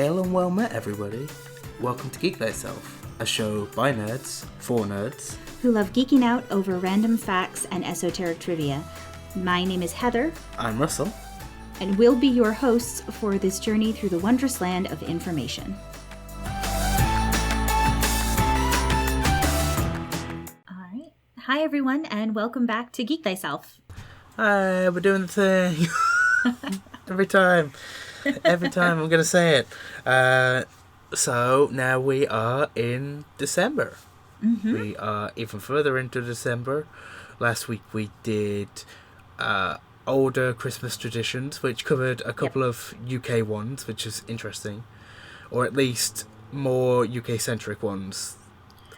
Hail and well met, everybody. Welcome to Geek, Thyself, a show by nerds, for nerds, who love geeking out over random facts and esoteric trivia. My name is Heather. I'm Russell. And we'll be your hosts for this journey through the wondrous land of information. Alright. Hi, everyone, and welcome back to Geek Thyself. Hi, we're doing the thing. Every time I'm going to say it. So now we are in December. Mm-hmm. We are even further into December. Last week we did older Christmas traditions, which covered a couple of UK ones, which is interesting. Or at least more UK-centric ones,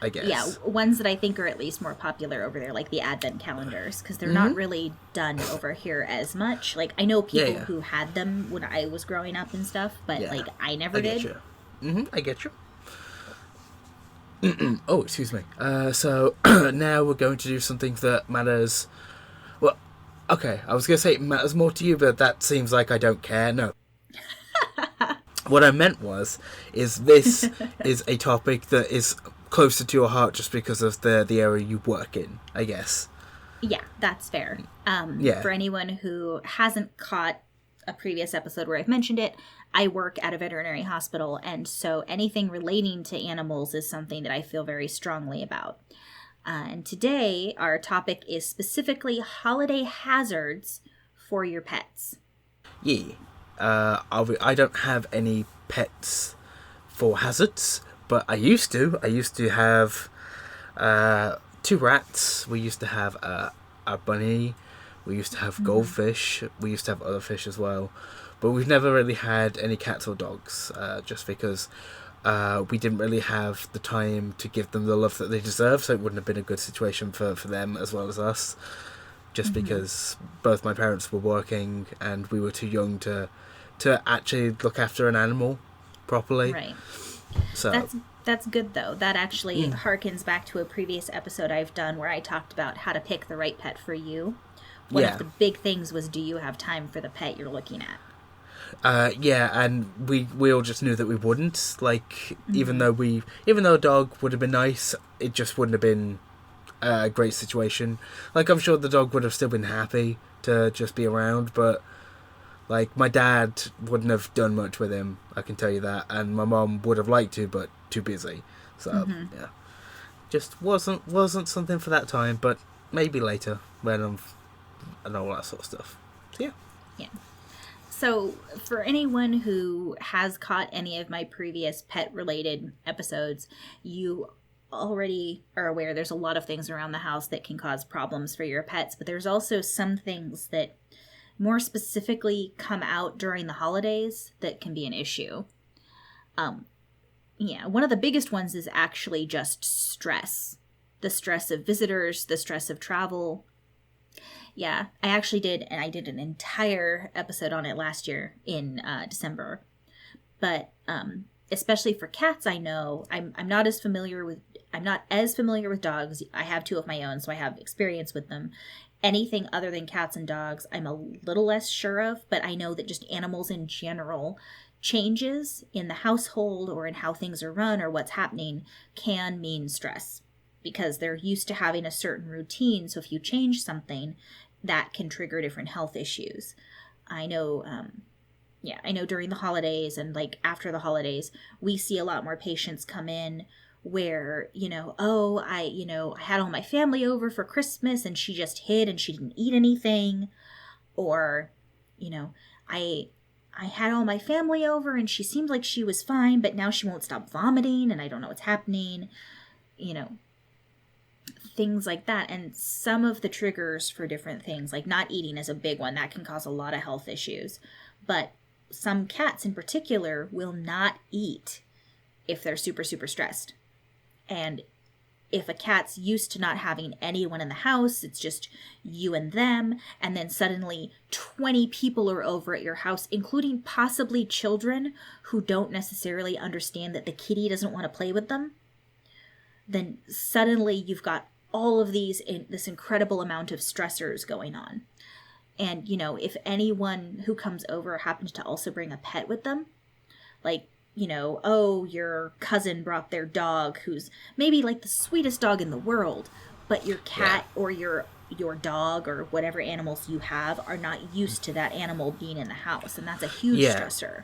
I guess. Yeah, ones that I think are at least more popular over there, like the Advent calendars, because they're not really done over here as much. Like, I know people who had them when I was growing up and stuff, but, like, I never did. You. I get you. Oh, excuse me. So, now we're going to do something that matters... Well, okay, I was going to say it matters more to you, but that seems like I don't care. No. What I meant is this is a topic that is closer to your heart just because of the area you work in, I guess. Yeah, that's fair. For anyone who hasn't caught a previous episode where I've mentioned it, I work at a veterinary hospital, and so anything relating to animals is something that I feel very strongly about. And today, our topic is specifically holiday hazards for your pets. Yeah. I don't have any pets for hazards, but I used to. I used to have 2 rats. We used to have a bunny. We used to have goldfish. We used to have other fish as well. But we've never really had any cats or dogs, just because we didn't really have the time to give them the love that they deserve, so it wouldn't have been a good situation for them as well as us. Just because both my parents were working and we were too young to actually look after an animal properly. Right. So that's good, though. That actually harkens back to a previous episode I've done where I talked about how to pick the right pet for you. One of the big things was, do you have time for the pet you're looking at? And we all just knew that we wouldn't. Like, even though a dog would have been nice, it just wouldn't have been a great situation. Like, I'm sure the dog would have still been happy to just be around, but like, my dad wouldn't have done much with him, I can tell you that, and my mom would have liked to, but too busy. So, yeah. Just wasn't something for that time, but maybe later, when and all that sort of stuff. So, yeah. Yeah. So, for anyone who has caught any of my previous pet-related episodes, you already are aware there's a lot of things around the house that can cause problems for your pets, but there's also some things that more specifically come out during the holidays that can be an issue. One of the biggest ones is actually just stress. The stress of visitors, the stress of travel. Yeah, I did an entire episode on it last year in December. But especially for cats, I know I'm not as familiar with dogs. I have 2 of my own, so I have experience with them. Anything other than cats and dogs, I'm a little less sure of, but I know that just animals in general, changes in the household or in how things are run or what's happening can mean stress because they're used to having a certain routine. So if you change something, that can trigger different health issues. I know during the holidays and like after the holidays, we see a lot more patients come in where, I had all my family over for Christmas and she just hid and she didn't eat anything. Or, I had all my family over and she seemed like she was fine, but now she won't stop vomiting and I don't know what's happening. Things like that. And some of the triggers for different things, like not eating is a big one. That can cause a lot of health issues. But some cats in particular will not eat if they're super, super stressed. And if a cat's used to not having anyone in the house, it's just you and them, and then suddenly 20 people are over at your house, including possibly children who don't necessarily understand that the kitty doesn't want to play with them, then suddenly you've got all of this incredible amount of stressors going on. And, if anyone who comes over happens to also bring a pet with them, like, oh, your cousin brought their dog, who's maybe like the sweetest dog in the world, but your cat or your dog or whatever animals you have are not used to that animal being in the house, and that's a huge stressor.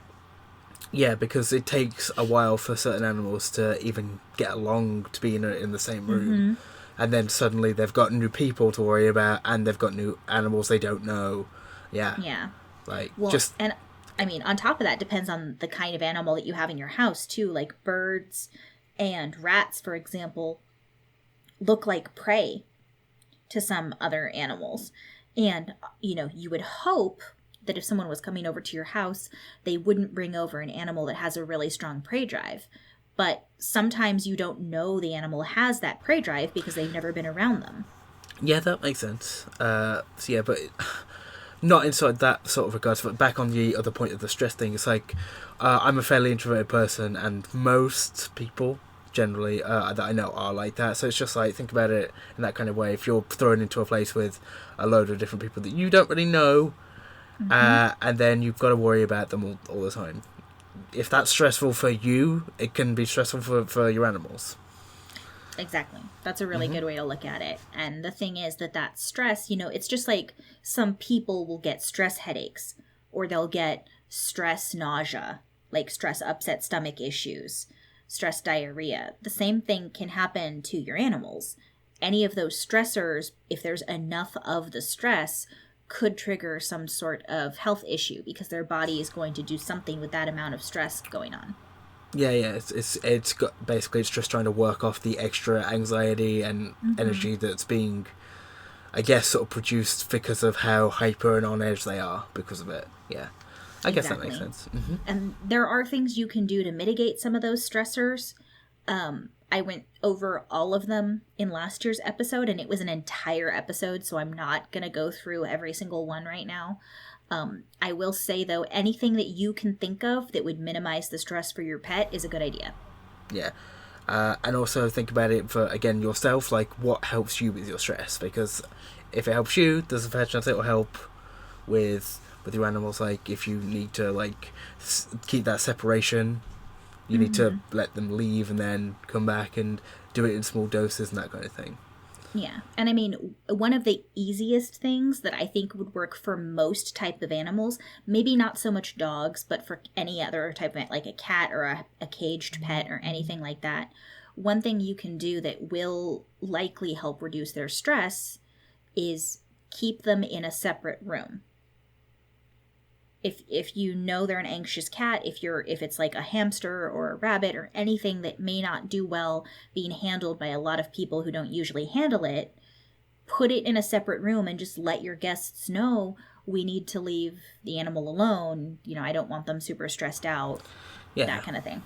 Yeah, because it takes a while for certain animals to even get along to be in the same room. And then suddenly they've got new people to worry about, and they've got new animals they don't know. Yeah. Like, and I mean, on top of that, depends on the kind of animal that you have in your house, too. Like birds and rats, for example, look like prey to some other animals. And, you would hope that if someone was coming over to your house, they wouldn't bring over an animal that has a really strong prey drive. But sometimes you don't know the animal has that prey drive because they've never been around them. Yeah, that makes sense. But not inside that sort of regards. But back on the other point of the stress thing, it's like I'm a fairly introverted person, and most people generally that I know are like that. So it's just like, think about it in that kind of way. If you're thrown into a place with a load of different people that you don't really know, and then you've got to worry about them all the time. If that's stressful for you, it can be stressful for your animals. Exactly. That's a really good way to look at it. And the thing is that stress, it's just like some people will get stress headaches, or they'll get stress nausea, like stress upset stomach issues, stress diarrhea. The same thing can happen to your animals. Any of those stressors, if there's enough of the stress, could trigger some sort of health issue because their body is going to do something with that amount of stress going on. Yeah. It's got basically, it's just trying to work off the extra anxiety and energy that's being, I guess, sort of produced because of how hyper and on edge they are because of it. Yeah, I guess that makes sense. And there are things you can do to mitigate some of those stressors. I went over all of them in last year's episode, and it was an entire episode, so I'm not going to go through every single one right now. I will say, though, anything that you can think of that would minimize the stress for your pet is a good idea. Yeah. And also think about it for, again, yourself, like what helps you with your stress, because if it helps you, there's a fair chance it will help with your animals. Like, if you need to, like, keep that separation, you need to let them leave and then come back and do it in small doses and that kind of thing. Yeah. And I mean, one of the easiest things that I think would work for most type of animals, maybe not so much dogs, but for any other type of, like a cat or a caged pet or anything like that, one thing you can do that will likely help reduce their stress is keep them in a separate room. If you know they're an anxious cat, if it's like a hamster or a rabbit or anything that may not do well being handled by a lot of people who don't usually handle it, put it in a separate room and just let your guests know, we need to leave the animal alone. I don't want them super stressed out. Yeah. That kind of thing.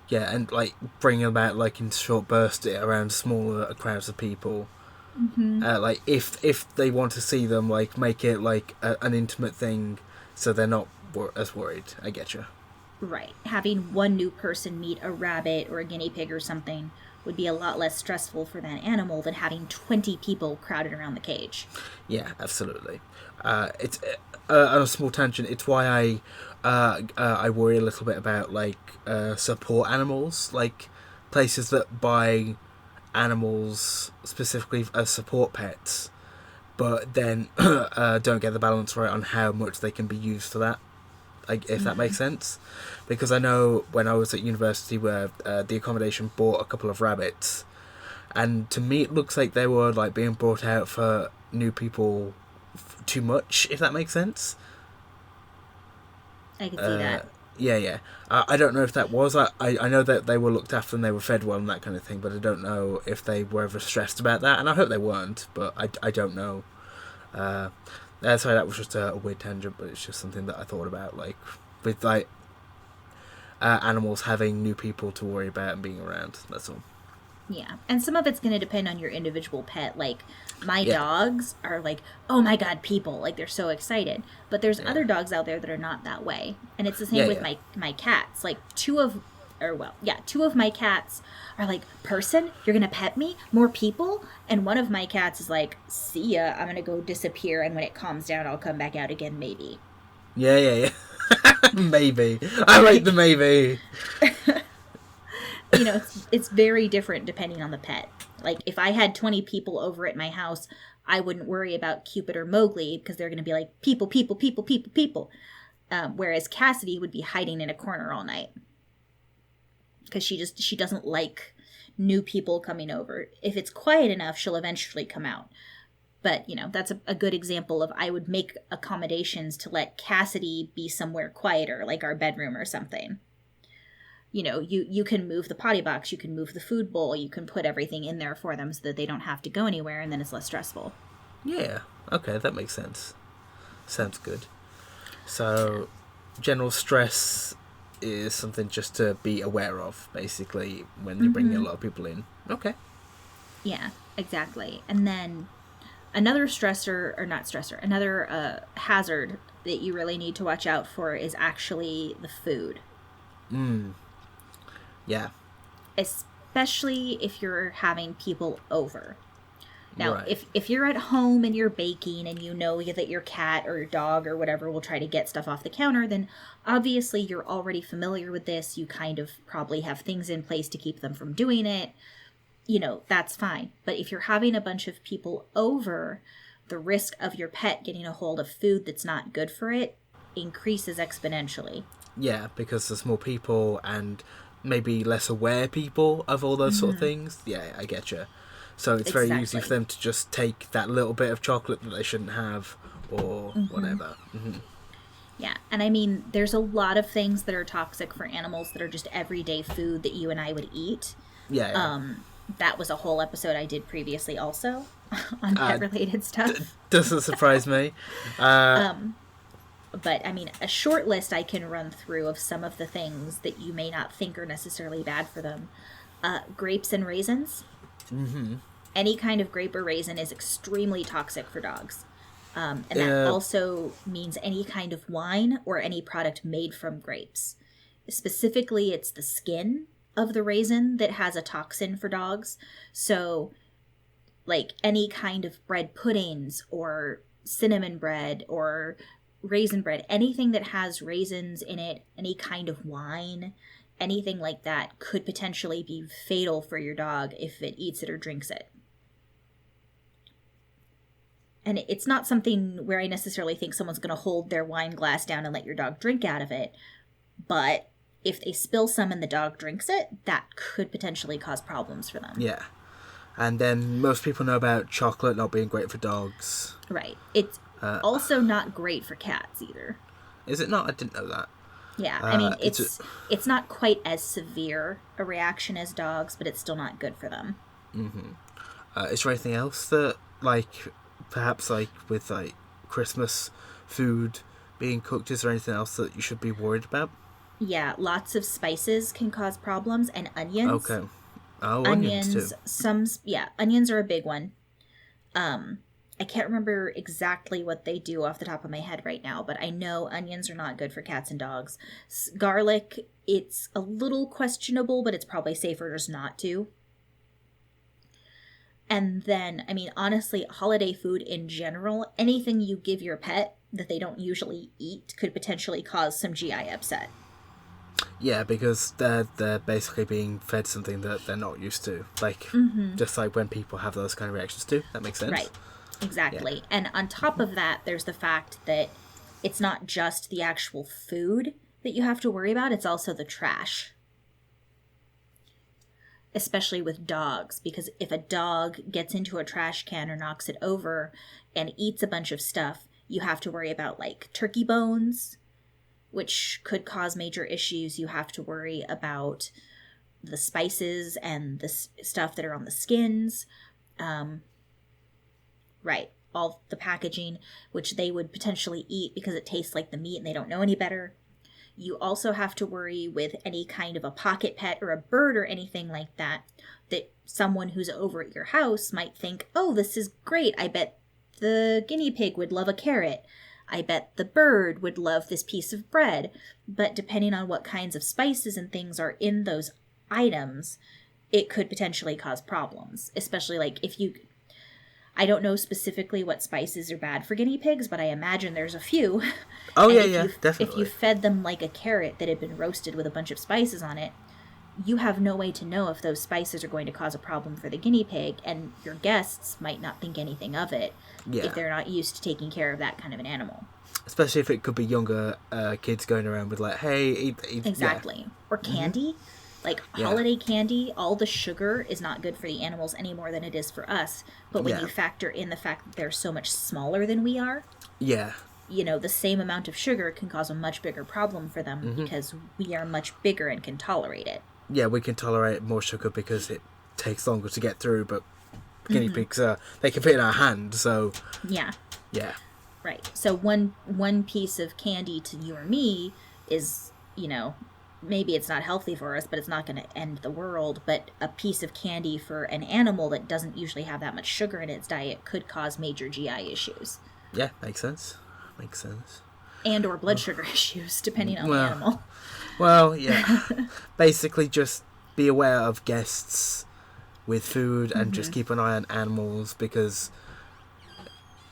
Yeah, and like bring them out like in short bursts around smaller crowds of people. Like if they want to see them, like make it like an intimate thing. So they're not as worried. I get you. Right. Having one new person meet a rabbit or a guinea pig or something would be a lot less stressful for that animal than having 20 people crowded around the cage. Yeah, absolutely. It's on a small tangent. It's why I worry a little bit about like support animals, like places that buy animals specifically as support pets, but then don't get the balance right on how much they can be used for that, if that makes sense. Because I know when I was at university where the accommodation bought a couple of rabbits, and to me it looks like they were like being brought out for new people too much, if that makes sense. I can see that. Yeah. I don't know if that was. I know that they were looked after and they were fed well and that kind of thing, but I don't know if they were ever stressed about that, and I hope they weren't, but I don't know. Sorry, that was just a weird tangent, but it's just something that I thought about, like, with, like, animals having new people to worry about and being around, that's all. Yeah, and some of it's going to depend on your individual pet. Like, my dogs are like, oh my god, people. Like, they're so excited. But there's other dogs out there that are not that way. And it's the same with my cats. Like, two of my cats are like, person, you're going to pet me? More people? And one of my cats is like, see ya, I'm going to go disappear, and when it calms down, I'll come back out again, maybe. Yeah. Maybe. I like the maybe. You know, it's very different depending on the pet. Like, if I had 20 people over at my house, I wouldn't worry about Cupid or Mowgli because they're going to be like, people, people, people, people, people. Whereas Cassidy would be hiding in a corner all night. Because she doesn't like new people coming over. If it's quiet enough, she'll eventually come out. But, you know, that's a good example of I would make accommodations to let Cassidy be somewhere quieter, like our bedroom or something. You know, you can move the potty box, you can move the food bowl, you can put everything in there for them so that they don't have to go anywhere, and then it's less stressful. Yeah, okay, that makes sense. Sounds good. So, general stress is something just to be aware of, basically, when you're bringing a lot of people in. Okay. Yeah, exactly. And then another stressor, or not stressor, another hazard that you really need to watch out for is actually the food. Yeah. Especially if you're having people over. Now, Right. if you're at home and you're baking and you know that your cat or your dog or whatever will try to get stuff off the counter, then obviously you're already familiar with this. You kind of probably have things in place to keep them from doing it. You know, that's fine. But if you're having a bunch of people over, the risk of your pet getting a hold of food that's not good for it increases exponentially. Yeah, because there's more people and maybe less aware people of all those sort of things. Yeah, I get you. So it's very easy for them to just take that little bit of chocolate that they shouldn't have or whatever. Yeah, and I mean, there's a lot of things that are toxic for animals that are just everyday food that you and I would eat. Yeah. That was a whole episode I did previously also on pet-related stuff. Doesn't surprise me. But, I mean, a short list I can run through of some of the things that you may not think are necessarily bad for them. Grapes and raisins. Any kind of grape or raisin is extremely toxic for dogs. And that also means any kind of wine or any product made from grapes. Specifically, it's the skin of the raisin that has a toxin for dogs. So, like, any kind of bread puddings or cinnamon bread or raisin bread, anything that has raisins in it, any kind of wine, anything like that could potentially be fatal for your dog if it eats it or drinks it. And it's not something where I necessarily think someone's going to hold their wine glass down and let your dog drink out of it. But if they spill some and the dog drinks it, that could potentially cause problems for them. Yeah. And then most people know about chocolate not being great for dogs. Right. It's also not great for cats either. Is it not? I didn't know that. Yeah, I mean, it's not quite as severe a reaction as dogs, but it's still not good for them. Is there anything else that, like, perhaps, like, with, like, Christmas food being cooked, is there anything else that you should be worried about? Yeah, lots of spices can cause problems, and onions. Okay. Oh, onions too. Onions are a big one. I can't remember exactly what they do off the top of my head right now, but I know onions are not good for cats and dogs. Garlic, it's a little questionable, but it's probably safer just not to. And then, I mean, honestly, holiday food in general, anything you give your pet that they don't usually eat could potentially cause some GI upset. Yeah, because they're basically being fed something that they're not used to. Like, just like when people have those kind of reactions too. That makes sense. Right. Exactly. Yeah. And on top of that, there's the fact that it's not just the actual food that you have to worry about, it's also the trash. Especially with dogs, because if a dog gets into a trash can or knocks it over and eats a bunch of stuff, you have to worry about, like, turkey bones, which could cause major issues. You have to worry about the spices and the stuff that are on the skins. Right. All the packaging, which they would potentially eat because it tastes like the meat and they don't know any better. You also have to worry with any kind of a pocket pet or a bird or anything like that, that someone who's over at your house might think, oh, this is great. I bet the guinea pig would love a carrot. I bet the bird would love this piece of bread. But depending on what kinds of spices and things are in those items, it could potentially cause problems. Especially like if you... I don't know specifically what spices are bad for guinea pigs, but I imagine there's a few. Oh, And yeah, definitely. If you fed them like a carrot that had been roasted with a bunch of spices on it, you have no way to know if those spices are going to cause a problem for the guinea pig, and your guests might not think anything of it if they're not used to taking care of that kind of an animal. Especially if it could be younger kids going around with like, hey, eat exactly. Yeah. Or candy. Like holiday candy, all the sugar is not good for the animals any more than it is for us. But when you factor in the fact that they're so much smaller than we are, the same amount of sugar can cause a much bigger problem for them because we are much bigger and can tolerate it. Yeah, we can tolerate more sugar because it takes longer to get through, but guinea pigs, they can fit in our hand, so... Yeah. Right. So one piece of candy to you or me is, maybe it's not healthy for us, but it's not going to end the world. But a piece of candy for an animal that doesn't usually have that much sugar in its diet could cause major GI issues. Yeah, makes sense. And or blood sugar issues, depending on the animal. Well, yeah. Basically, just be aware of guests with food and just keep an eye on animals because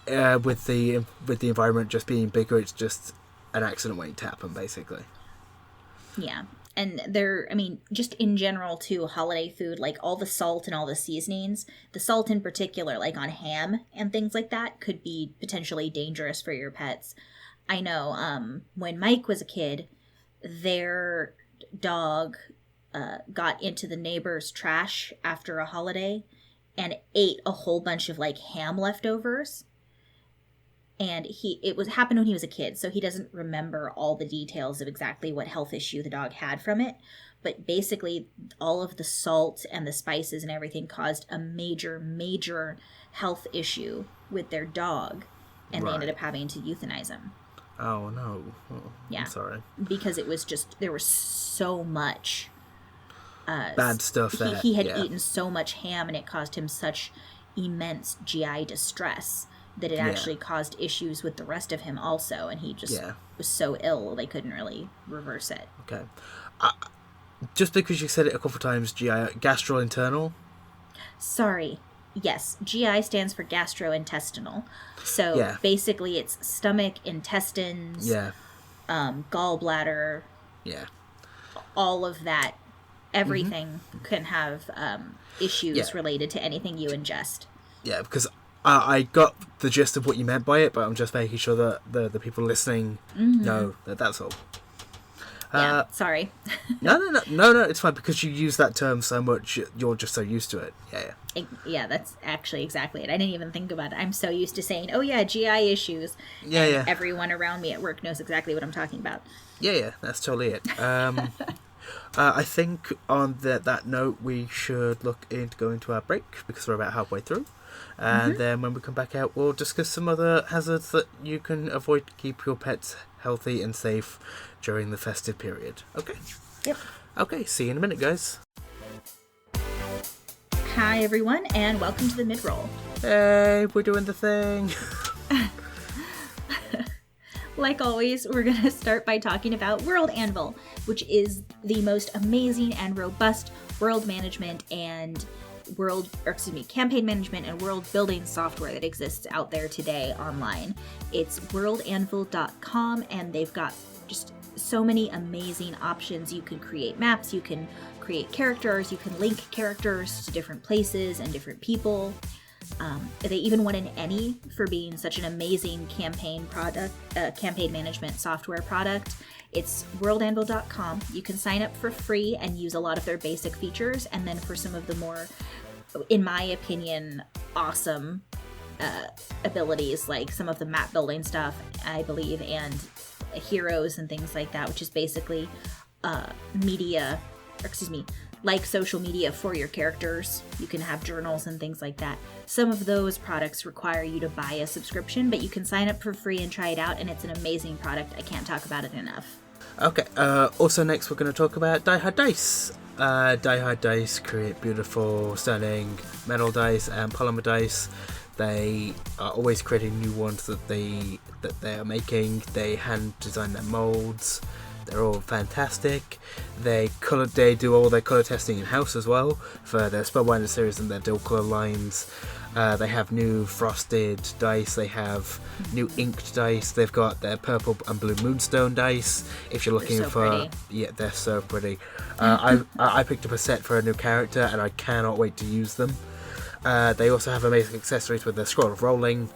with the environment just being bigger, it's just an accident waiting to happen, basically. Yeah. And just in general, too, holiday food, like all the salt and all the seasonings, the salt in particular, like on ham and things like that, could be potentially dangerous for your pets. I know when Mike was a kid, their dog got into the neighbor's trash after a holiday and ate a whole bunch of like ham leftovers. And it happened when he was a kid, so he doesn't remember all the details of exactly what health issue the dog had from it. But basically, all of the salt and the spices and everything caused a major, major health issue with their dog, and they ended up having to euthanize him. Oh, no. Oh, yeah. I'm sorry. Because it was just, there was so much... bad stuff there. He had eaten so much ham, and it caused him such immense GI distress that it actually caused issues with the rest of him also, and he just was so ill they couldn't really reverse it. Okay. Just because you said it a couple of times, gastrointestinal? Sorry. Yes, GI stands for gastrointestinal. So basically it's stomach, intestines, gallbladder, all of that. Everything can have issues related to anything you ingest. Yeah, because I got the gist of what you meant by it, but I'm just making sure that the people listening know that's all. Sorry. No, it's fine because you use that term so much, you're just so used to it. Yeah, that's actually exactly it. I didn't even think about it. I'm so used to saying, oh yeah, GI issues. Yeah. Everyone around me at work knows exactly what I'm talking about. Yeah, that's totally it. I think on that note, we should look into going to our break because we're about halfway through. And then when we come back out, we'll discuss some other hazards that you can avoid to keep your pets healthy and safe during the festive period. Okay? Yep. Okay, see you in a minute, guys. Hi, everyone, and welcome to the mid-roll. Hey, we're doing the thing. Like always, we're going to start by talking about World Anvil, which is the most amazing and robust world management and campaign management and world building software that exists out there today online. It's worldanvil.com, and they've got just so many amazing options. You can create maps, you can create characters, you can link characters to different places and different people. They even won an Emmy for being such an amazing campaign management software product. It's worldanvil.com. You can sign up for free and use a lot of their basic features, and then for some of the more, in my opinion, awesome abilities, like some of the map building stuff, I believe, and heroes and things like that, which is basically like social media for your characters. You can have journals and things like that. Some of those products require you to buy a subscription, but you can sign up for free and try it out, and it's an amazing product. I can't talk about it enough. Okay, also next we're going to talk about Die Hard Dice. Die Hard Dice create beautiful, stunning metal dice and polymer dice. They are always creating new ones that they are making. They hand design their molds. They're all fantastic. They do all their colour testing in-house as well for their Spellbinder series and their dual colour lines. They have new frosted dice. They have new inked dice. They've got their purple and blue moonstone dice. If you're looking for, pretty. yeah, they're so pretty. I picked up a set for a new character, and I cannot wait to use them. They also have amazing accessories with their scroll of rolling,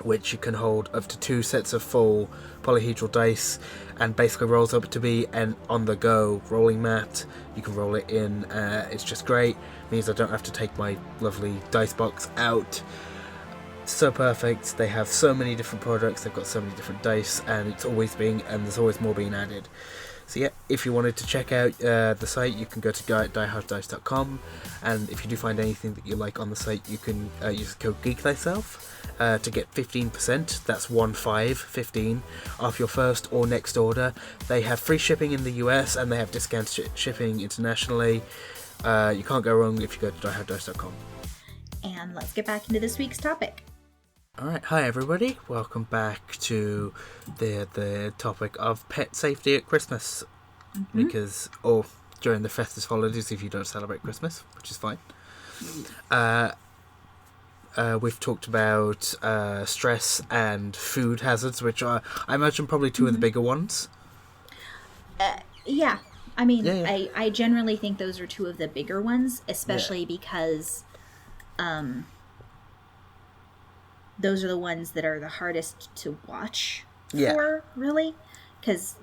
which you can hold up to 2 sets of full polyhedral dice, and basically rolls up to be an on-the-go rolling mat. You can roll it in. It's just great. Means I don't have to take my lovely dice box out. So perfect. They have so many different products. They've got so many different dice, and there's always more being added. So yeah, if you wanted to check out the site, you can go to dieharddice.com, and if you do find anything that you like on the site, you can use the code Geek Thyself to get 15%, that's 15 off your first or next order. They have free shipping in the US, and they have discounted shipping internationally. You can't go wrong if you go to dieharddice.com. And let's get back into this week's topic. Alright, hi everybody, welcome back to the topic of pet safety at Christmas. Or during the festive holidays if you don't celebrate Christmas, which is fine. We've talked about stress and food hazards, which are, I imagine, probably two of the bigger ones. Yeah. I mean, Yeah. I generally think those are two of the bigger ones, especially because those are the ones that are the hardest to watch for, really. Because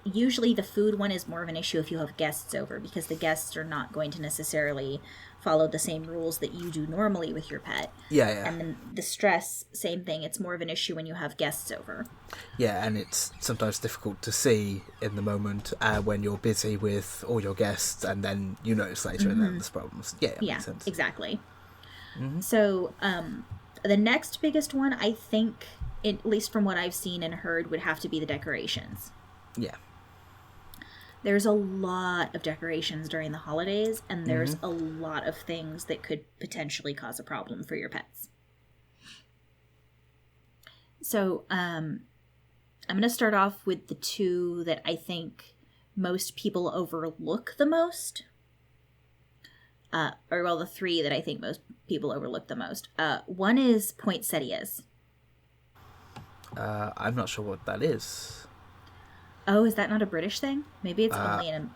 usually the food one is more of an issue if you have guests over, because the guests are not going to necessarily follow the same rules that you do normally with your pet. Yeah. And then the stress, same thing. It's more of an issue when you have guests over. Yeah, and it's sometimes difficult to see in the moment when you're busy with all your guests, and then you notice later and then there's problems. Yeah, makes sense. Exactly. So, the next biggest one, I think, at least from what I've seen and heard, would have to be the decorations. Yeah. There's a lot of decorations during the holidays, and there's a lot of things that could potentially cause a problem for your pets. So, I'm going to start off with the two that I think most people overlook the most. The three that I think most people overlook the most. One is poinsettias. I'm not sure what that is. Oh, is that not a British thing? Maybe it's only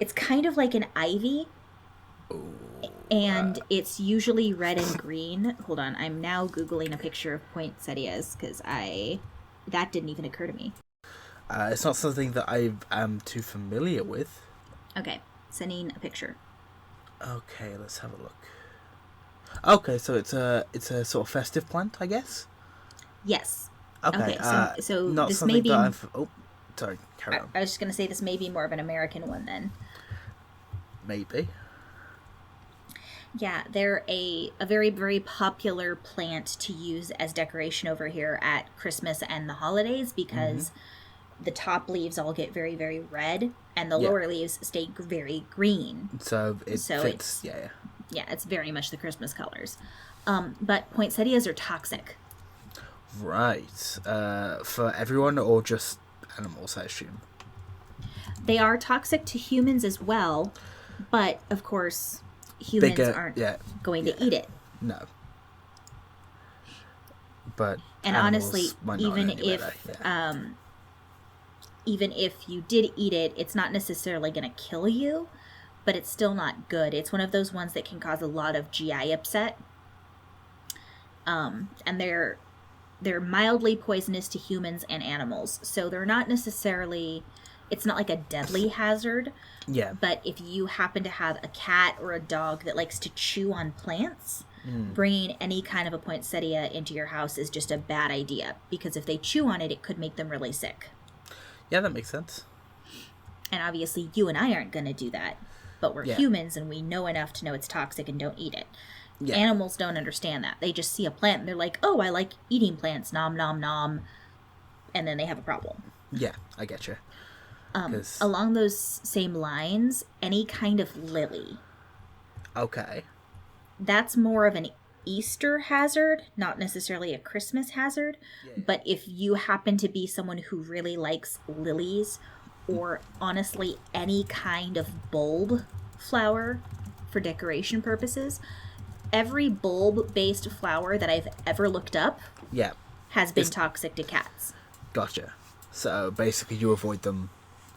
it's kind of like an ivy. And it's usually red and green. Hold on, I'm now Googling a picture of poinsettias because that didn't even occur to me. It's not something that I am too familiar with. Okay, sending a picture. Okay, let's have a look. Okay, so it's a sort of festive plant, I guess? Yes. Okay, so not this something may be... that I've... Oh, sorry, carry on. I was just going to say this may be more of an American one then. Maybe. Yeah, they're a very, very popular plant to use as decoration over here at Christmas and the holidays because the top leaves all get very, very red and the lower leaves stay very green. So it fits, yeah. Yeah, it's very much the Christmas colors. But poinsettias are toxic. Right. For everyone or just animals, I assume? They are toxic to humans as well, but of course humans aren't going to eat it. No. But and honestly, even if you did eat it, it's not necessarily going to kill you, but it's still not good. It's one of those ones that can cause a lot of GI upset. And they're mildly poisonous to humans and animals. So they're not necessarily, it's not like a deadly hazard. Yeah. But if you happen to have a cat or a dog that likes to chew on plants, bringing any kind of a poinsettia into your house is just a bad idea. Because if they chew on it, it could make them really sick. Yeah, that makes sense. And obviously you and I aren't going to do that. But we're humans and we know enough to know it's toxic and don't eat it. Yeah. Animals don't understand that. They just see a plant and they're like, oh, I like eating plants, nom, nom, nom. And then they have a problem. Yeah, I get you. Along those same lines, any kind of lily. Okay. That's more of an Easter hazard, not necessarily a Christmas hazard. Yeah. But if you happen to be someone who really likes lilies, or honestly any kind of bulb flower for decoration purposes, every bulb-based flower that I've ever looked up Yeah. has been toxic to cats. Gotcha. So basically you avoid them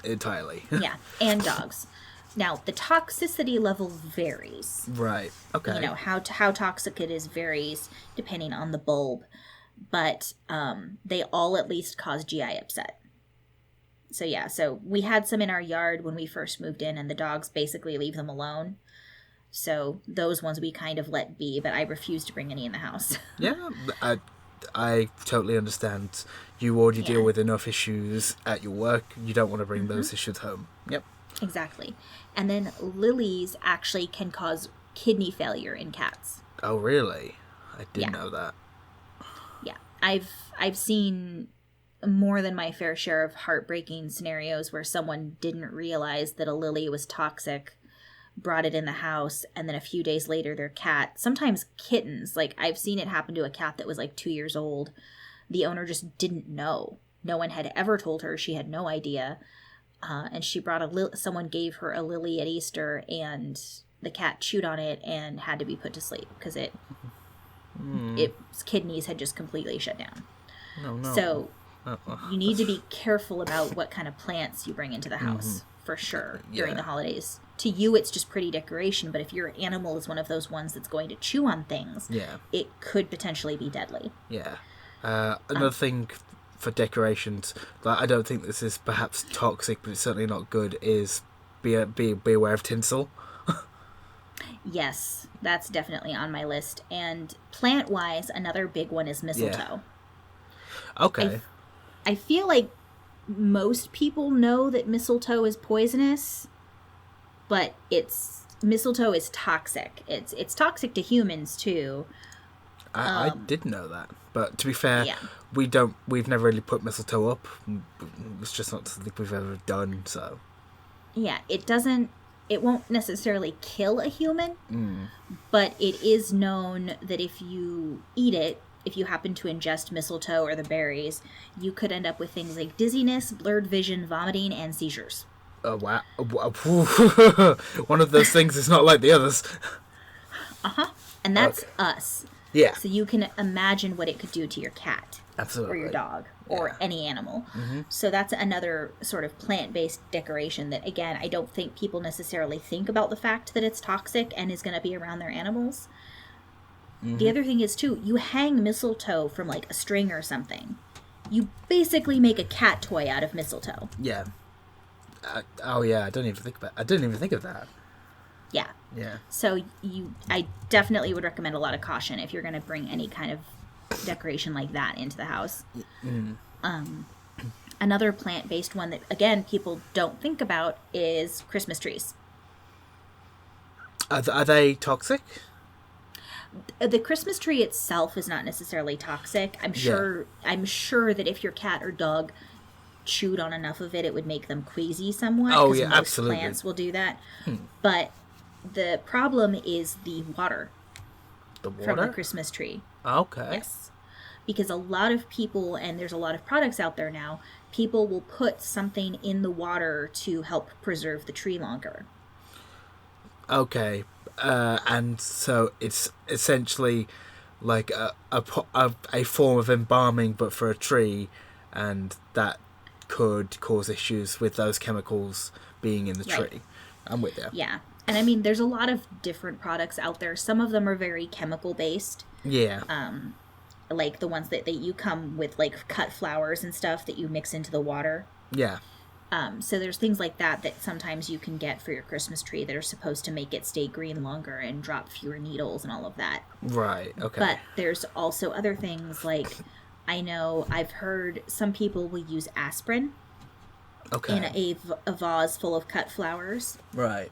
entirely. Yeah, and dogs. Now, the toxicity level varies. Right. Okay. You know, how toxic it is varies depending on the bulb. But they all at least cause GI upset. So yeah, so we had some in our yard when we first moved in, and the dogs basically leave them alone. So those ones we kind of let be, but I refuse to bring any in the house. Yeah, I totally understand. You already deal with enough issues at your work. You don't want to bring those issues home. Yep. Exactly. And then lilies actually can cause kidney failure in cats. Oh, really? I didn't know that. Yeah. I've seen more than my fair share of heartbreaking scenarios where someone didn't realize that a lily was toxic, brought it in the house, and then a few days later their cat, sometimes kittens, like I've seen it happen to a cat that was like 2 years old. The owner just didn't know. No one had ever told her. She had no idea. And she brought someone gave her a lily at Easter, and the cat chewed on it and had to be put to sleep because its kidneys had just completely shut down. No. So you need to be careful about what kind of plants you bring into the house, for sure, during the holidays. To you, it's just pretty decoration, but if your animal is one of those ones that's going to chew on things, it could potentially be deadly. Yeah. Another thing for decorations, like I don't think this is perhaps toxic, but it's certainly not good, is be aware of tinsel. Yes, that's definitely on my list. And plant-wise, another big one is mistletoe. Okay. I feel like most people know that mistletoe is poisonous, but mistletoe is toxic. It's toxic to humans too. I did know that, but to be fair, we've never really put mistletoe up. It's just not something we've ever done. So yeah, it won't necessarily kill a human, but it is known that if you eat it, if you happen to ingest mistletoe or the berries, you could end up with things like dizziness, blurred vision, vomiting, and seizures. Oh, wow. One of those things is not like the others. And that's us. Yeah. So you can imagine what it could do to your cat. Absolutely. Or your dog. Or any animal. So that's another sort of plant-based decoration that, again, I don't think people necessarily think about the fact that it's toxic and is going to be around their animals. The other thing is, too, you hang mistletoe from, like, a string or something. You basically make a cat toy out of mistletoe. Yeah. I didn't even think of that. Yeah. Yeah. So I definitely would recommend a lot of caution if you're going to bring any kind of decoration like that into the house. Another plant-based one that, again, people don't think about is Christmas trees. Are they toxic? The Christmas tree itself is not necessarily toxic. I'm sure that if your cat or dog chewed on enough of it, it would make them queasy somewhat. Oh, most yeah, absolutely. Plants will do that. But the problem is the water. The water? From the Christmas tree. Okay. Yes. Because a lot of people, and there's a lot of products out there now, people will put something in the water to help preserve the tree longer. Okay. And so it's essentially like a form of embalming, but for a tree, and that could cause issues with those chemicals being in the tree. I'm with you. Yeah. And I mean, there's a lot of different products out there. Some of them are very chemical based. Yeah. Like the ones that you come with, like cut flowers and stuff that you mix into the water. Yeah. So there's things like that sometimes you can get for your Christmas tree that are supposed to make it stay green longer and drop fewer needles and all of that. Right, okay. But there's also other things like, I know I've heard some people will use aspirin in a vase full of cut flowers. Right.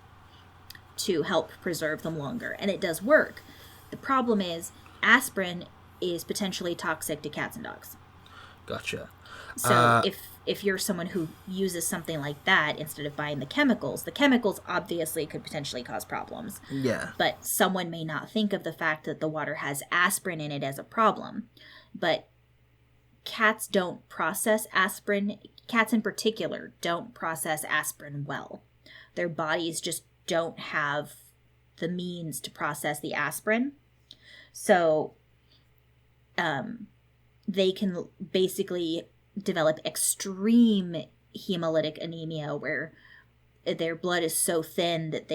To help preserve them longer. And it does work. The problem is aspirin is potentially toxic to cats and dogs. Gotcha. So if you're someone who uses something like that instead of buying the chemicals obviously could potentially cause problems. Yeah. But someone may not think of the fact that the water has aspirin in it as a problem. But cats don't process aspirin. Cats in particular don't process aspirin well. Their bodies just don't have the means to process the aspirin. So they can basically develop extreme hemolytic anemia where their blood is so thin that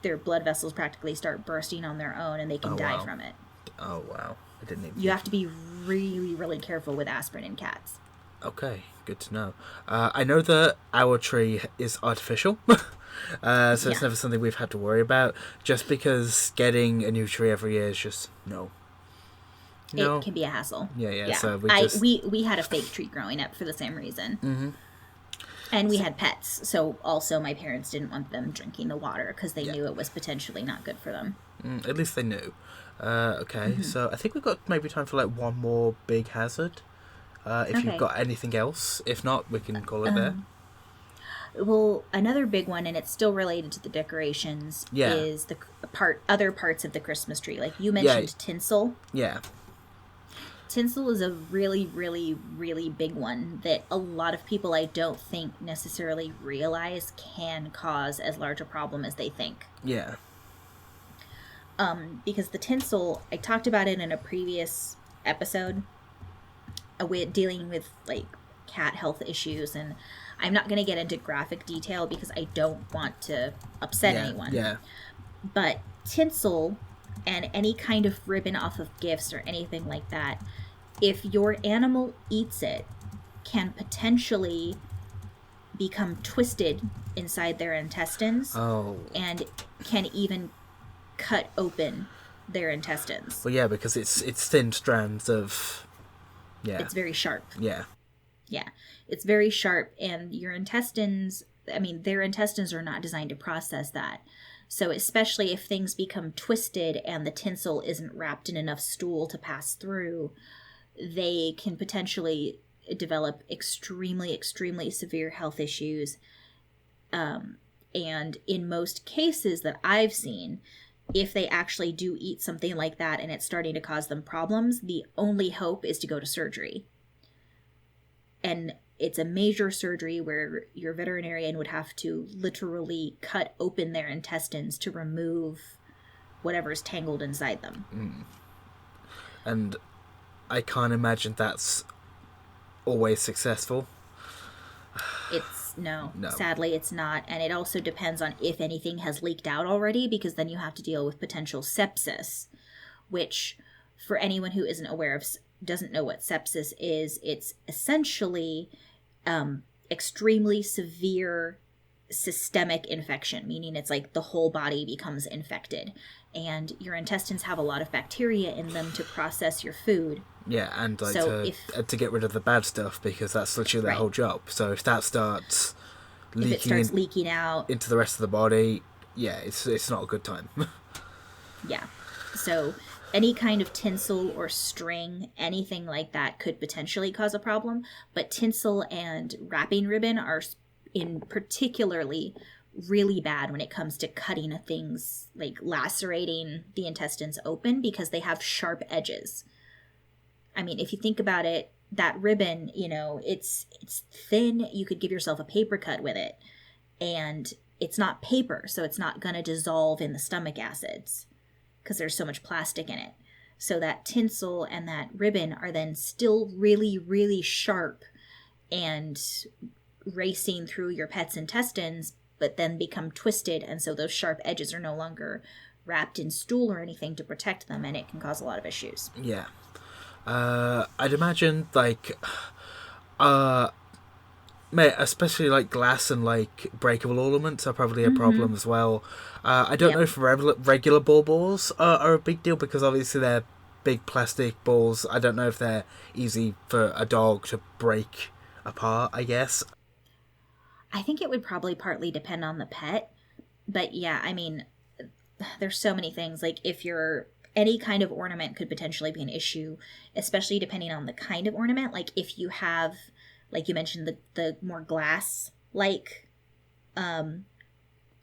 their blood vessels practically start bursting on their own and they can die from it. Oh, wow. I didn't even... You have to be really, really careful with aspirin in cats. Okay, good to know. I know that our tree is artificial, so it's never something we've had to worry about. Just because getting a new tree every year is just no. It can be a hassle. Yeah. So we had a fake tree growing up for the same reason. Mm-hmm. And we had pets, so also my parents didn't want them drinking the water because they knew it was potentially not good for them. At least they knew. Okay, so I think we've got maybe time for like one more big hazard. If you've got anything else. If not, we can call it there. Well, another big one, and it's still related to the decorations, is the other parts of the Christmas tree. Like you mentioned tinsel. Yeah. Tinsel is a really, really, really big one that a lot of people I don't think necessarily realize can cause as large a problem as they think. Yeah. Because the tinsel, I talked about it in a previous episode, with dealing with like cat health issues, and I'm not going to get into graphic detail because I don't want to upset anyone. Yeah. But tinsel and any kind of ribbon off of gifts or anything like that, if your animal eats it, can potentially become twisted inside their intestines and can even cut open their intestines. Well, yeah, because it's thin strands of... Yeah. It's very sharp. Yeah. Yeah. It's very sharp, and your intestines, I mean, their intestines are not designed to process that. So especially if things become twisted and the tinsel isn't wrapped in enough stool to pass through, they can potentially develop extremely, extremely severe health issues. And in most cases that I've seen, if they actually do eat something like that and it's starting to cause them problems, the only hope is to go to surgery. And it's a major surgery where your veterinarian would have to literally cut open their intestines to remove whatever's tangled inside them. And I can't imagine that's always successful. No, sadly it's not. And it also depends on if anything has leaked out already, because then you have to deal with potential sepsis, which for anyone who isn't aware of, doesn't know what sepsis is, it's essentially extremely severe systemic infection, meaning it's like the whole body becomes infected, and your intestines have a lot of bacteria in them to process your food. Yeah, and like to get rid of the bad stuff, because that's literally their whole job. So if that starts leaking out into the rest of the body, yeah, it's not a good time. Yeah. So any kind of tinsel or string, anything like that could potentially cause a problem, but tinsel and wrapping ribbon are in particularly really bad when it comes to cutting things, like lacerating the intestines open, because they have sharp edges. I mean, if you think about it, that ribbon, it's thin. You could give yourself a paper cut with it, and it's not paper, so it's not going to dissolve in the stomach acids because there's so much plastic in it. So that tinsel and that ribbon are then still really, really sharp and racing through your pet's intestines, but then become twisted, and so those sharp edges are no longer wrapped in stool or anything to protect them, and it can cause a lot of issues. Yeah. I'd imagine, especially like glass and like breakable ornaments are probably a problem as well. I don't know if regular balls are a big deal, because obviously they're big plastic balls. I don't know if they're easy for a dog to break apart, I guess. I think it would probably partly depend on the pet. But yeah, I mean, there's so many things. Like any kind of ornament could potentially be an issue, especially depending on the kind of ornament. Like if you have, like you mentioned, the more glass-like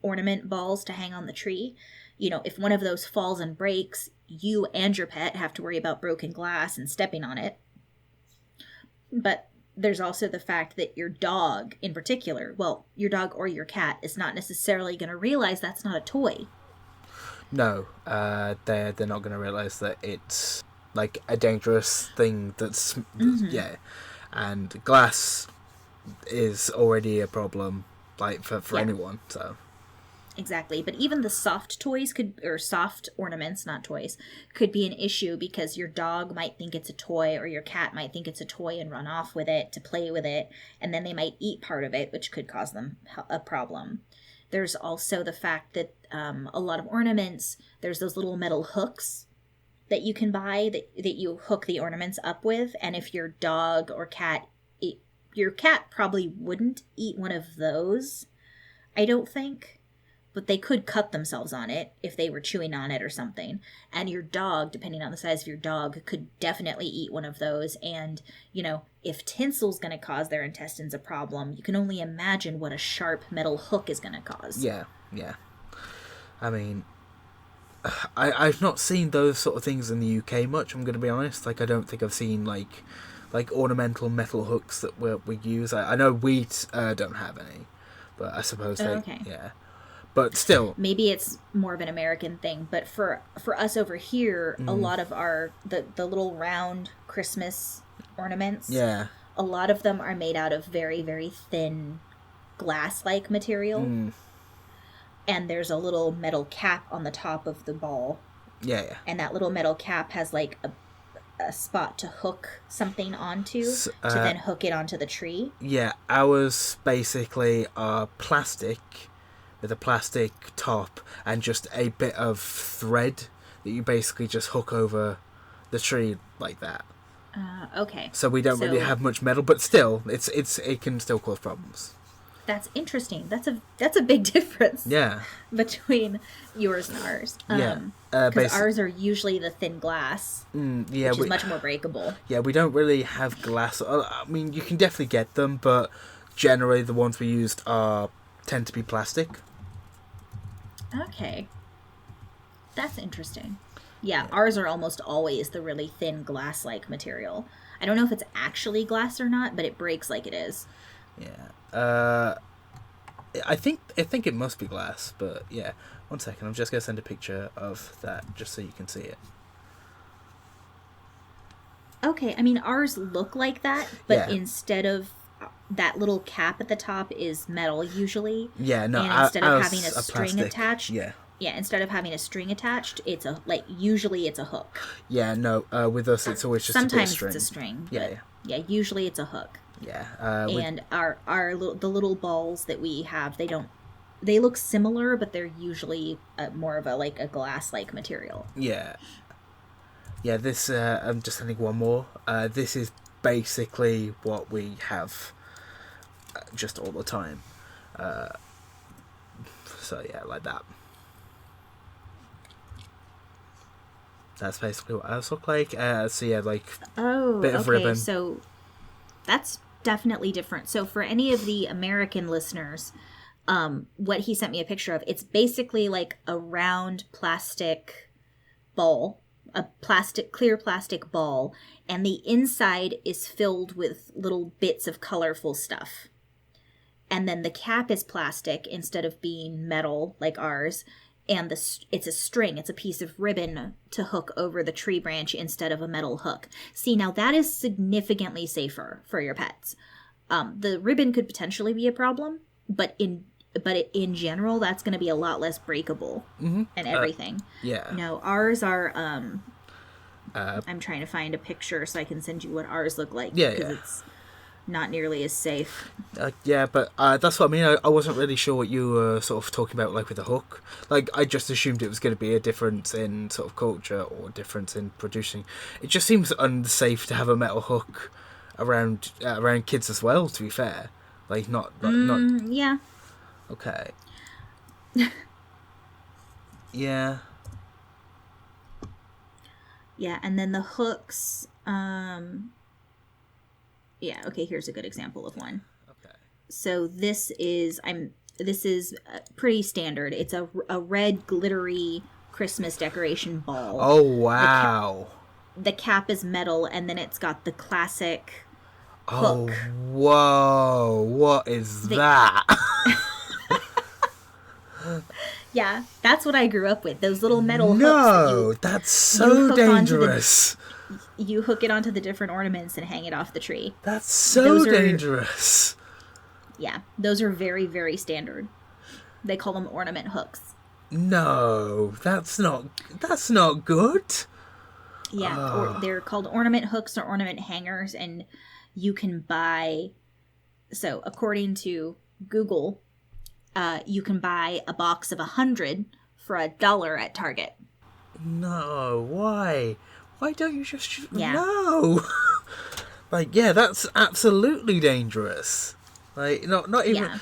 ornament balls to hang on the tree, if one of those falls and breaks, you and your pet have to worry about broken glass and stepping on it. But there's also the fact that your dog in particular, well, your dog or your cat is not necessarily going to realize that's not a toy. No, they're not going to realize that it's like a dangerous thing. Yeah, and glass is already a problem, like for anyone. So Exactly. But even the soft toys or soft ornaments, not toys, could be an issue because your dog might think it's a toy or your cat might think it's a toy and run off with it to play with it. And then they might eat part of it, which could cause them a problem. There's also the fact that a lot of ornaments, there's those little metal hooks that you can buy that you hook the ornaments up with. And if your dog or cat, your cat probably wouldn't eat one of those, I don't think. But they could cut themselves on it if they were chewing on it or something. And your dog, depending on the size of your dog, could definitely eat one of those. And, if tinsel's going to cause their intestines a problem, you can only imagine what a sharp metal hook is going to cause. Yeah. I mean, I've not seen those sort of things in the UK much, I'm going to be honest. Like, I don't think I've seen, like ornamental metal hooks that we use. I know we don't have any, but I suppose they... Okay. Yeah. But still, maybe it's more of an American thing. But for us over here, a lot of the little round Christmas ornaments, yeah, a lot of them are made out of very, very thin glass-like material. And there's a little metal cap on the top of the ball. Yeah. And that little metal cap has like a spot to hook something onto to then hook it onto the tree. Yeah, ours basically are plastic, with a plastic top and just a bit of thread that you basically just hook over the tree like that. Okay. So we don't really have much metal, but still, it can still cause problems. That's interesting. That's a big difference. Yeah. Between yours and ours. Because ours are usually the thin glass, which is much more breakable. Yeah, we don't really have glass. I mean, you can definitely get them, but generally the ones we used tend to be plastic. Okay. That's interesting. Yeah, ours are almost always the really thin glass-like material. I don't know if it's actually glass or not, but it breaks like it is. Yeah. I think it must be glass, but yeah. 1 second, I'm just going to send a picture of that just so you can see it. Okay, I mean, ours look like that, but instead of that little cap at the top is metal usually. Yeah, no, and instead of having a string plastic attached, instead of having a string attached, it's usually it's a hook. Yeah, no, with us it's always just sometimes a string. It's a string. Yeah. Usually it's a hook. Yeah. And the little balls that we have, they look similar, but they're usually more of a glass-like material. Yeah. Yeah, this I'm just sending one more. This is basically what we have just all the time. So yeah, like that. That's basically what ours look like. So yeah, like bit of ribbon. So that's definitely different. So for any of the American listeners, what he sent me a picture of, it's basically like a round plastic ball, clear plastic ball, and the inside is filled with little bits of colorful stuff. And then the cap is plastic instead of being metal like ours. And it's a string. It's a piece of ribbon to hook over the tree branch instead of a metal hook. See, now that is significantly safer for your pets. The ribbon could potentially be a problem, but in general, that's going to be a lot less breakable and everything. Yeah. No, ours are. I'm trying to find a picture so I can send you what ours look like. Yeah, because it's not nearly as safe. Yeah, but that's what I mean. I wasn't really sure what you were sort of talking about, like with the hook. Like, I just assumed it was going to be a difference in sort of culture or difference in producing. It just seems unsafe to have a metal hook around kids as well. To be fair, like not. Yeah. Okay. Yeah. Yeah, and then the hooks. Yeah, okay, here's a good example of one. Okay. So this is pretty standard. It's a red glittery Christmas decoration ball. Oh, wow. The cap is metal, and then it's got the classic hook. Oh, whoa. What is that? Yeah, that's what I grew up with. Those little metal hooks. No, that's so dangerous. You hook it onto the different ornaments and hang it off the tree. That's so dangerous. Yeah, those are very, very standard. They call them ornament hooks. No, that's not good. Yeah, or they're called ornament hooks or ornament hangers, and you can buy. So, according to Google, you can buy a box of 100 for $1 at Target. No, why? Why don't you just? Yeah. No. Like, yeah, that's absolutely dangerous. Like, not even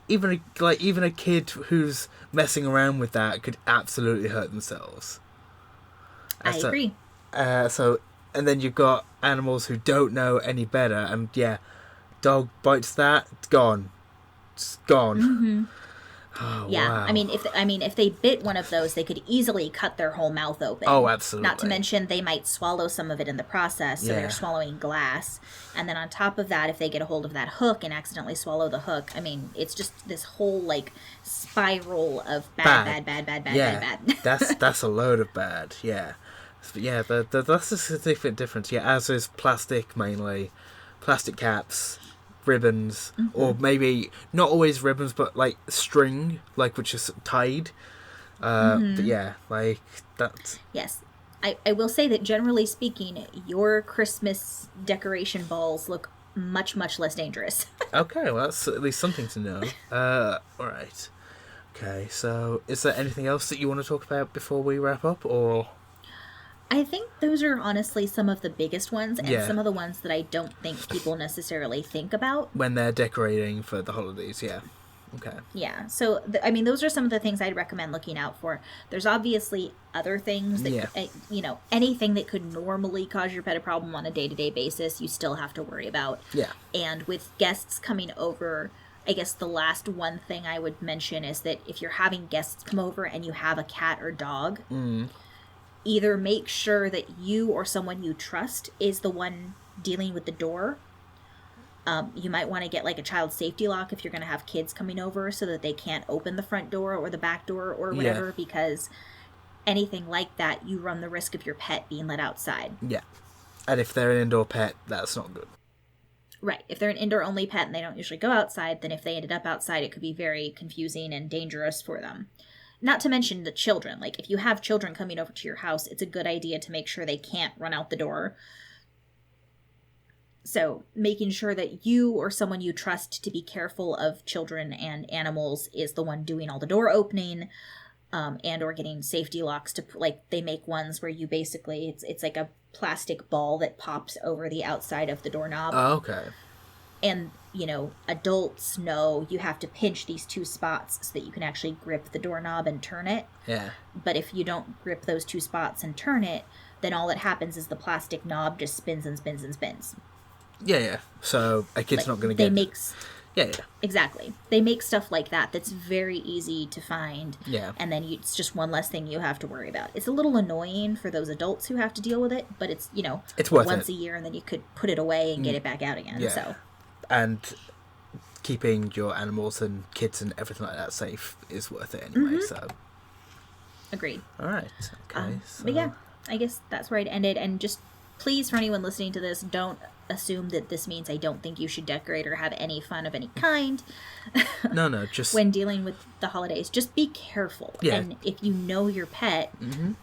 even a kid who's messing around with that could absolutely hurt themselves. I agree. And then you've got animals who don't know any better, and yeah, dog bites that, it's gone. It's gone. Mm-hmm. Oh, yeah, wow. if they bit one of those, they could easily cut their whole mouth open. Oh, absolutely. Not to mention they might swallow some of it in the process, so they're swallowing glass. And then on top of that, if they get a hold of that hook and accidentally swallow the hook, I mean, it's just this whole like spiral of bad. That's a load of bad. Yeah, yeah. That's a significant difference. Yeah, as is plastic mainly, plastic caps. Ribbons, or maybe not always ribbons, but like string, like which is tied. But yeah, like that's. Yes, I will say that generally speaking, your Christmas decoration balls look much less dangerous. Okay, well that's at least something to know. All right. Okay, so is there anything else that you want to talk about before we wrap up, or? I think those are honestly some of the biggest ones, and some of the ones that I don't think people necessarily think about when they're decorating for the holidays. Yeah. Okay. Yeah. So, those are some of the things I'd recommend looking out for. There's obviously other things that, anything that could normally cause your pet a problem on a day-to-day basis, you still have to worry about. Yeah. And with guests coming over, I guess the last one thing I would mention is that if you're having guests come over and you have a cat or dog, either make sure that you or someone you trust is the one dealing with the door. You might want to get like a child safety lock if you're going to have kids coming over so that they can't open the front door or the back door or whatever, because anything like that, you run the risk of your pet being let outside. Yeah. And if they're an indoor pet, that's not good. Right. If they're an indoor-only pet and they don't usually go outside, then if they ended up outside, it could be very confusing and dangerous for them. Not to mention the children. Like, if you have children coming over to your house, it's a good idea to make sure they can't run out the door. So, making sure that you or someone you trust to be careful of children and animals is the one doing all the door opening, and or getting safety locks to, like, they make ones where you basically, it's like a plastic ball that pops over the outside of the doorknob. Oh, okay. And, adults know you have to pinch these two spots so that you can actually grip the doorknob and turn it. Yeah. But if you don't grip those two spots and turn it, then all that happens is the plastic knob just spins and spins and spins. Yeah. So a kid's not going to get... Yeah. Exactly. They make stuff like that that's very easy to find. Yeah. And then it's just one less thing you have to worry about. It's a little annoying for those adults who have to deal with it, but it's, it's worth once a year, and then you could put it away and get it back out again. Yeah. So. And keeping your animals and kids and everything like that safe is worth it anyway, so. Agreed. All right. Okay. But yeah, I guess that's where I'd end it. And just please, for anyone listening to this, don't assume that this means I don't think you should decorate or have any fun of any kind. No, just... when dealing with the holidays, just be careful. Yeah. And if you know your pet,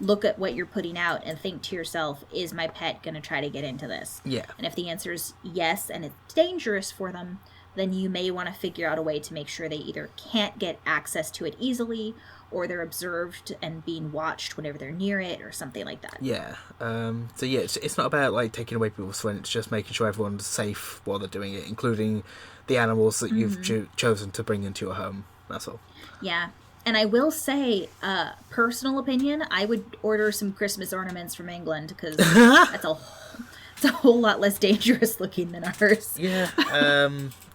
look at what you're putting out and think to yourself, is my pet going to try to get into this? Yeah. And if the answer is yes, and it's dangerous for them, then you may want to figure out a way to make sure they either can't get access to it easily, or they're observed and being watched whenever they're near it, or something like that. Yeah. So yeah, it's not about like taking away people's fun. It's just making sure everyone's safe while they're doing it, including the animals that you've chosen to bring into your home. That's all. Yeah. And I will say, personal opinion, I would order some Christmas ornaments from England, because it's a whole lot less dangerous looking than ours. Yeah.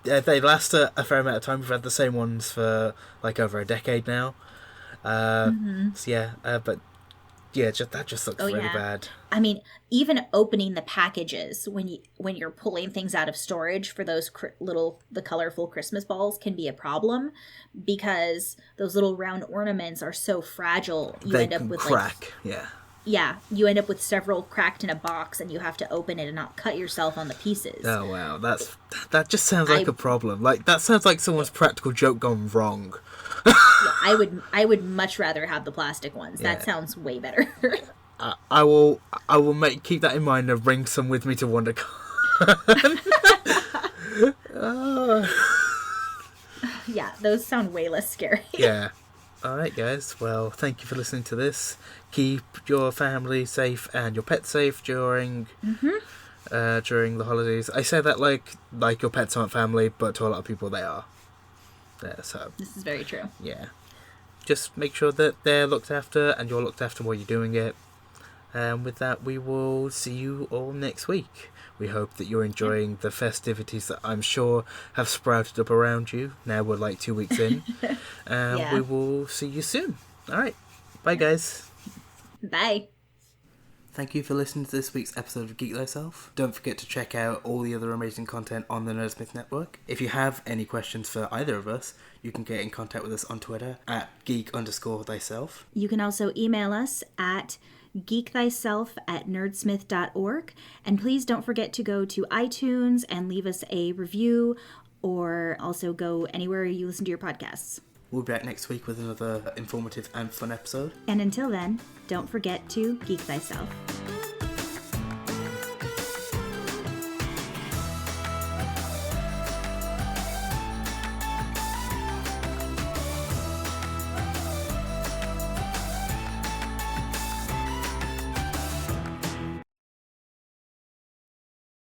They last a fair amount of time. We've had the same ones for like over a decade now. So yeah, but Yeah, that just looks really bad. I mean, even opening the packages when you're pulling things out of storage for those the colorful Christmas balls can be a problem, because those little round ornaments are so fragile. You end up with crack. Yeah, you end up with several cracked in a box, and you have to open it and not cut yourself on the pieces. Oh wow, that just sounds like a problem. Like, that sounds like someone's practical joke gone wrong. Yeah, I would much rather have the plastic ones. That sounds way better. I will keep that in mind and bring some with me to WonderCon. Yeah, those sound way less scary. Yeah. Alright guys, well, thank you for listening to this. Keep your family safe and your pets safe during the holidays. I say that like your pets aren't family, but to a lot of people they are. Yeah, so this is very true. Yeah. Just make sure that they're looked after and you're looked after while you're doing it. And with that, we will see you all next week. We hope that you're enjoying the festivities that I'm sure have sprouted up around you. Now we're like 2 weeks in. We will see you soon. All right. Bye, guys. Bye. Thank you for listening to this week's episode of Geek Thyself. Don't forget to check out all the other amazing content on the Nerdsmith Network. If you have any questions for either of us, you can get in contact with us on Twitter at geek_thyself. You can also email us at geekthyself@nerdsmith.org. And please don't forget to go to iTunes and leave us a review, or also go anywhere you listen to your podcasts. We'll be back next week with another informative and fun episode. And until then, don't forget to geek thyself.